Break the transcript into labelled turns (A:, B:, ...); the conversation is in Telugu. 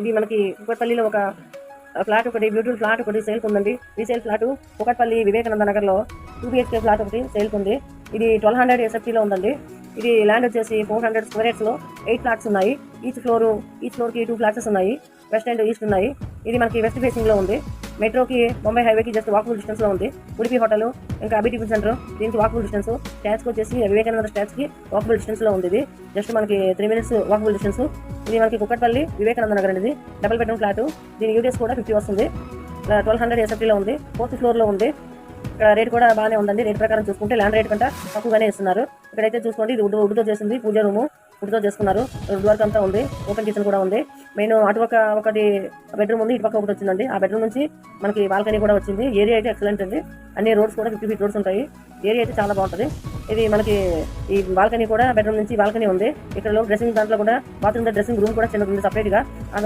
A: ఇది మనకి కుకట్పల్లిలో ఒక ఫ్లాట్ ఒకటి బ్యూటిఫుల్ ఫ్లాట్ ఒకటి సేల్కి ఉందండి. రీసేల్ ఫ్లాట్ కుకట్పల్లి వివేకానంద నగర్లో 2 BHK ఫ్లాట్ ఒకటి సేల్కి ఉంది. ఇది 1200 SFTలో ఉందండి. ఇది ల్యాండ్ వచ్చేసి 400 స్క్వేర్ యార్డ్స్లో 8 ఫ్లాట్స్ ఉన్నాయి. ఈచ్ ఫ్లోర్కి 2 ఫ్లాట్స్ ఉన్నాయి. వెస్ట్ అండ్ ఈస్ట్ ఉన్నాయి. ఇది మనకి వెస్ట్ ఫేసింగ్లో ఉంది. మెట్రోకి ముంబై హైవేకి జస్ట్ వాకబుల్ డిస్టెన్స్లో ఉంది. ఉడిపి హోటల్ ఇంకా అబి టిఫిన్ సెంటర్ దీనికి వాకబుల్ డిస్టెన్స్. స్టాచ్కి వచ్చేసి వివేకానంద స్టాచ్కి వాకబుల్ డిస్టెన్స్లో ఉంది. ఇది జస్ట్ మనకి 3 minutes వాకబుల్ డిస్టెన్స్. ఇది మనకి కుకట్పల్లి వివేకానంద నగర్ అండి. ఇది డబుల్ బెడ్రూమ్ ఫ్లాట్. దీని యూడిఎస్ కూడా 50 వస్తుంది. 1200 SFTలో ఉంది. 4th ఫ్లోర్లో ఉంది. ఇక్కడ రేట్ కూడా బాగానే ఉందండి. రేట్ ప్రకారం చూసుకుంటే ల్యాండ్ రేట్ కంటే తక్కువగానే ఇస్తున్నారు. ఇక్కడైతే చూసుకోండి, ఇది వుడ్తో చేసింది. పూజ రూము వుడ్తో చేసుకున్నారు. వుడ్ వర్క్ అంతా ఉంది. ఓపెన్ కిచెన్ కూడా ఉంది. మెయిన్ అటుపక్క ఒకటి బెడ్రూమ్ ఉంది, ఇటుపక్క ఒకటి వచ్చిందండి. ఆ బెడ్రూమ్ నుంచి మనకి బాల్కనీ కూడా వచ్చింది. ఏరియా అయితే ఎక్సలెంట్ అండి. అన్ని రోడ్స్ కూడా 50 feet రోడ్స్ ఉంటాయి. ఏరియా అయితే చాలా బాగుంటుంది. ఇది మనకి ఈ బాల్కనీ కూడా బెడ్రూమ్ నుంచి బాల్కనీ ఉంది. ఇక్కడ డ్రెస్సింగ్ దాంట్లో కూడా బాత్రూమ్ డ్రెస్సింగ్ రూమ్ కూడా చిన్నది ఉంది సపరేట్గా.